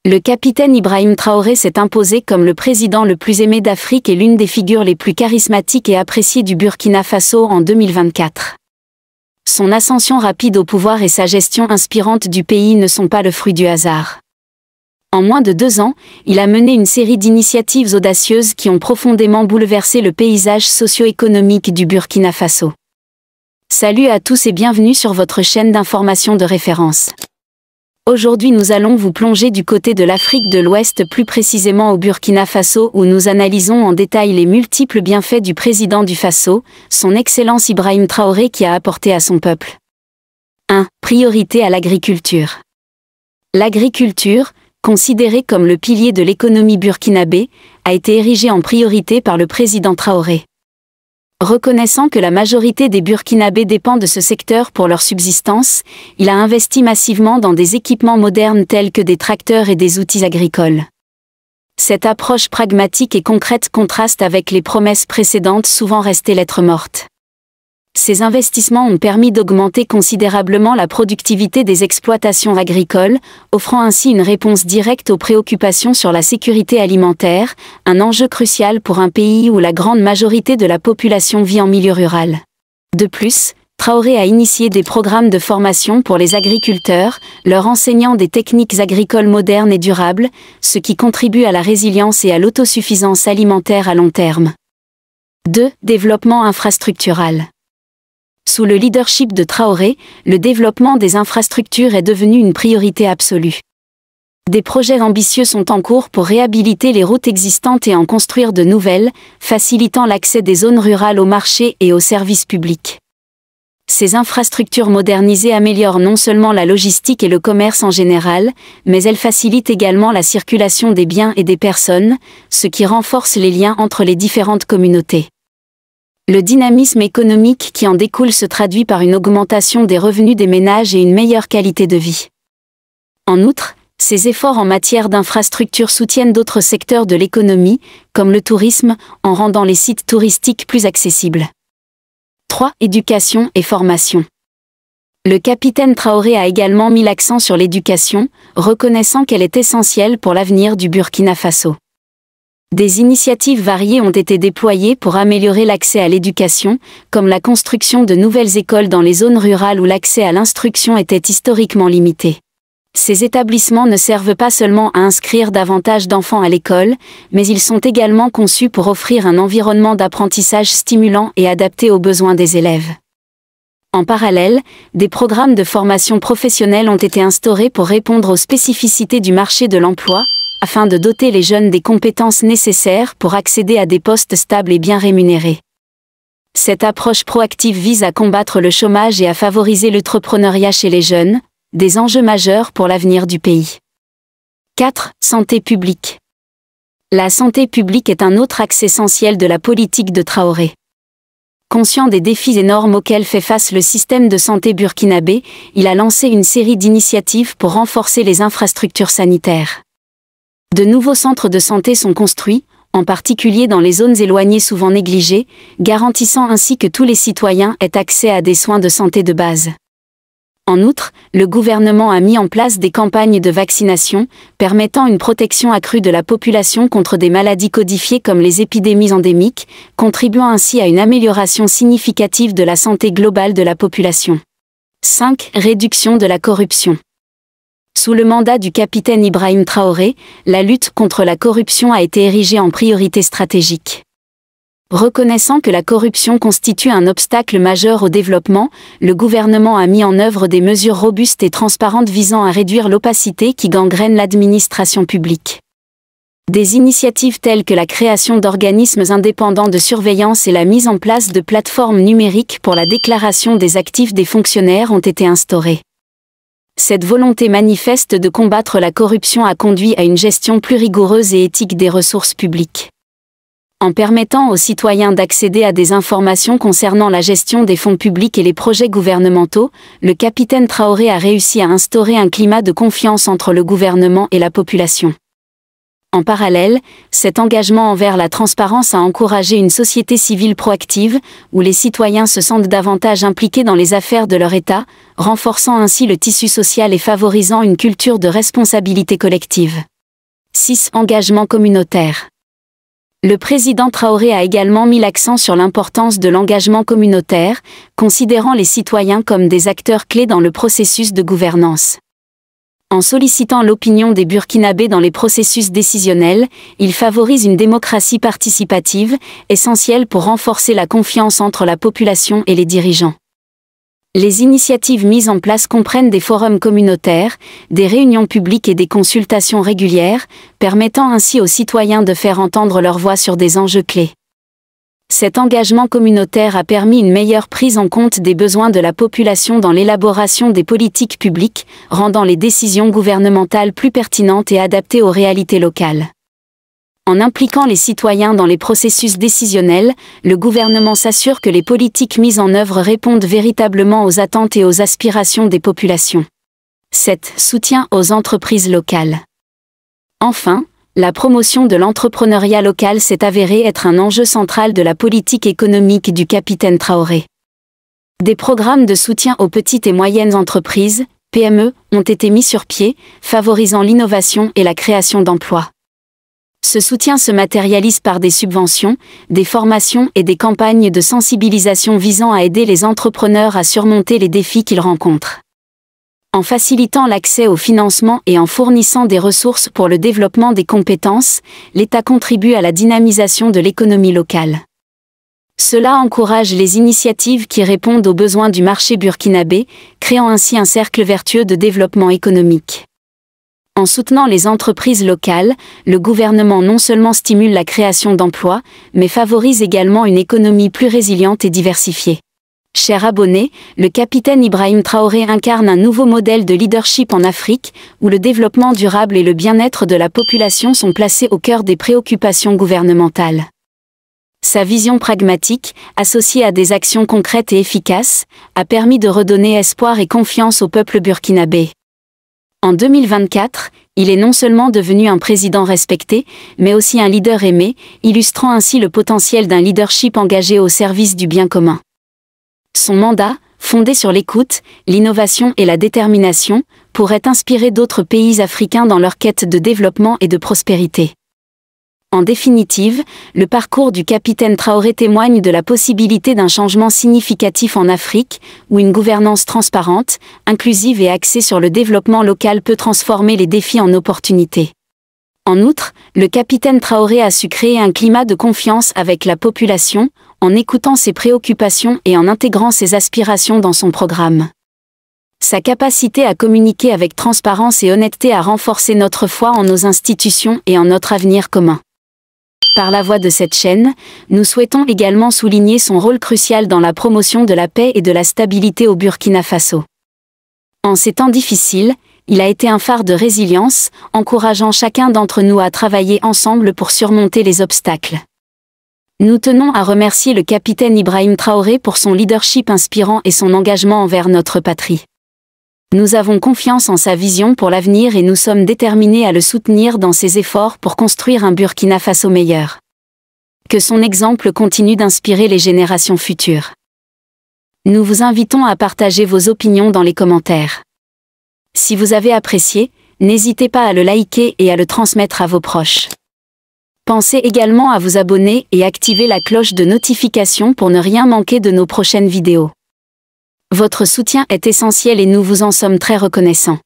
Le capitaine Ibrahim Traoré s'est imposé comme le président le plus aimé d'Afrique et l'une des figures les plus charismatiques et appréciées du Burkina Faso en 2024. Son ascension rapide au pouvoir et sa gestion inspirante du pays ne sont pas le fruit du hasard. En moins de 2 ans, il a mené une série d'initiatives audacieuses qui ont profondément bouleversé le paysage socio-économique du Burkina Faso. Salut à tous et bienvenue sur votre chaîne d'information de référence. Aujourd'hui nous allons vous plonger du côté de l'Afrique de l'Ouest, plus précisément au Burkina Faso, où nous analysons en détail les multiples bienfaits du président du Faso, son Excellence Ibrahim Traoré, qui a apporté à son peuple. 1. Priorité à l'agriculture. L'agriculture, considérée comme le pilier de l'économie burkinabé, a été érigée en priorité par le président Traoré. Reconnaissant que la majorité des Burkinabés dépend de ce secteur pour leur subsistance, il a investi massivement dans des équipements modernes tels que des tracteurs et des outils agricoles. Cette approche pragmatique et concrète contraste avec les promesses précédentes souvent restées lettre morte. Ces investissements ont permis d'augmenter considérablement la productivité des exploitations agricoles, offrant ainsi une réponse directe aux préoccupations sur la sécurité alimentaire, un enjeu crucial pour un pays où la grande majorité de la population vit en milieu rural. De plus, Traoré a initié des programmes de formation pour les agriculteurs, leur enseignant des techniques agricoles modernes et durables, ce qui contribue à la résilience et à l'autosuffisance alimentaire à long terme. 2. Développement infrastructural. Sous le leadership de Traoré, le développement des infrastructures est devenu une priorité absolue. Des projets ambitieux sont en cours pour réhabiliter les routes existantes et en construire de nouvelles, facilitant l'accès des zones rurales aux marchés et aux services publics. Ces infrastructures modernisées améliorent non seulement la logistique et le commerce en général, mais elles facilitent également la circulation des biens et des personnes, ce qui renforce les liens entre les différentes communautés. Le dynamisme économique qui en découle se traduit par une augmentation des revenus des ménages et une meilleure qualité de vie. En outre, ces efforts en matière d'infrastructures soutiennent d'autres secteurs de l'économie, comme le tourisme, en rendant les sites touristiques plus accessibles. 3. Éducation et formation. Le capitaine Traoré a également mis l'accent sur l'éducation, reconnaissant qu'elle est essentielle pour l'avenir du Burkina Faso. Des initiatives variées ont été déployées pour améliorer l'accès à l'éducation, comme la construction de nouvelles écoles dans les zones rurales où l'accès à l'instruction était historiquement limité. Ces établissements ne servent pas seulement à inscrire davantage d'enfants à l'école, mais ils sont également conçus pour offrir un environnement d'apprentissage stimulant et adapté aux besoins des élèves. En parallèle, des programmes de formation professionnelle ont été instaurés pour répondre aux spécificités du marché de l'emploi, afin de doter les jeunes des compétences nécessaires pour accéder à des postes stables et bien rémunérés. Cette approche proactive vise à combattre le chômage et à favoriser l'entrepreneuriat chez les jeunes, des enjeux majeurs pour l'avenir du pays. 4. Santé publique. La santé publique est un autre axe essentiel de la politique de Traoré. Conscient des défis énormes auxquels fait face le système de santé burkinabé, il a lancé une série d'initiatives pour renforcer les infrastructures sanitaires. De nouveaux centres de santé sont construits, en particulier dans les zones éloignées souvent négligées, garantissant ainsi que tous les citoyens aient accès à des soins de santé de base. En outre, le gouvernement a mis en place des campagnes de vaccination, permettant une protection accrue de la population contre des maladies codifiées comme les épidémies endémiques, contribuant ainsi à une amélioration significative de la santé globale de la population. 5. Réduction de la corruption. Sous le mandat du capitaine Ibrahim Traoré, la lutte contre la corruption a été érigée en priorité stratégique. Reconnaissant que la corruption constitue un obstacle majeur au développement, le gouvernement a mis en œuvre des mesures robustes et transparentes visant à réduire l'opacité qui gangrène l'administration publique. Des initiatives telles que la création d'organismes indépendants de surveillance et la mise en place de plateformes numériques pour la déclaration des actifs des fonctionnaires ont été instaurées. Cette volonté manifeste de combattre la corruption a conduit à une gestion plus rigoureuse et éthique des ressources publiques. En permettant aux citoyens d'accéder à des informations concernant la gestion des fonds publics et les projets gouvernementaux, le capitaine Traoré a réussi à instaurer un climat de confiance entre le gouvernement et la population. En parallèle, cet engagement envers la transparence a encouragé une société civile proactive, où les citoyens se sentent davantage impliqués dans les affaires de leur État, renforçant ainsi le tissu social et favorisant une culture de responsabilité collective. 6. Engagement communautaire. Le président Traoré a également mis l'accent sur l'importance de l'engagement communautaire, considérant les citoyens comme des acteurs clés dans le processus de gouvernance. En sollicitant l'opinion des Burkinabés dans les processus décisionnels, il favorise une démocratie participative, essentielle pour renforcer la confiance entre la population et les dirigeants. Les initiatives mises en place comprennent des forums communautaires, des réunions publiques et des consultations régulières, permettant ainsi aux citoyens de faire entendre leur voix sur des enjeux clés. Cet engagement communautaire a permis une meilleure prise en compte des besoins de la population dans l'élaboration des politiques publiques, rendant les décisions gouvernementales plus pertinentes et adaptées aux réalités locales. En impliquant les citoyens dans les processus décisionnels, le gouvernement s'assure que les politiques mises en œuvre répondent véritablement aux attentes et aux aspirations des populations. 7. Soutien aux entreprises locales. Enfin, la promotion de l'entrepreneuriat local s'est avérée être un enjeu central de la politique économique du capitaine Traoré. Des programmes de soutien aux petites et moyennes entreprises, PME, ont été mis sur pied, favorisant l'innovation et la création d'emplois. Ce soutien se matérialise par des subventions, des formations et des campagnes de sensibilisation visant à aider les entrepreneurs à surmonter les défis qu'ils rencontrent. En facilitant l'accès au financement et en fournissant des ressources pour le développement des compétences, l'État contribue à la dynamisation de l'économie locale. Cela encourage les initiatives qui répondent aux besoins du marché burkinabé, créant ainsi un cercle vertueux de développement économique. En soutenant les entreprises locales, le gouvernement non seulement stimule la création d'emplois, mais favorise également une économie plus résiliente et diversifiée. Chers abonnés, le capitaine Ibrahim Traoré incarne un nouveau modèle de leadership en Afrique, où le développement durable et le bien-être de la population sont placés au cœur des préoccupations gouvernementales. Sa vision pragmatique, associée à des actions concrètes et efficaces, a permis de redonner espoir et confiance au peuple burkinabé. En 2024, il est non seulement devenu un président respecté, mais aussi un leader aimé, illustrant ainsi le potentiel d'un leadership engagé au service du bien commun. Son mandat, fondé sur l'écoute, l'innovation et la détermination, pourrait inspirer d'autres pays africains dans leur quête de développement et de prospérité. En définitive, le parcours du capitaine Traoré témoigne de la possibilité d'un changement significatif en Afrique, où une gouvernance transparente, inclusive et axée sur le développement local peut transformer les défis en opportunités. En outre, le capitaine Traoré a su créer un climat de confiance avec la population, en écoutant ses préoccupations et en intégrant ses aspirations dans son programme. Sa capacité à communiquer avec transparence et honnêteté a renforcé notre foi en nos institutions et en notre avenir commun. Par la voix de cette chaîne, nous souhaitons également souligner son rôle crucial dans la promotion de la paix et de la stabilité au Burkina Faso. En ces temps difficiles, il a été un phare de résilience, encourageant chacun d'entre nous à travailler ensemble pour surmonter les obstacles. Nous tenons à remercier le capitaine Ibrahim Traoré pour son leadership inspirant et son engagement envers notre patrie. Nous avons confiance en sa vision pour l'avenir et nous sommes déterminés à le soutenir dans ses efforts pour construire un Burkina Faso meilleur. Que son exemple continue d'inspirer les générations futures. Nous vous invitons à partager vos opinions dans les commentaires. Si vous avez apprécié, n'hésitez pas à le liker et à le transmettre à vos proches. Pensez également à vous abonner et activer la cloche de notification pour ne rien manquer de nos prochaines vidéos. Votre soutien est essentiel et nous vous en sommes très reconnaissants.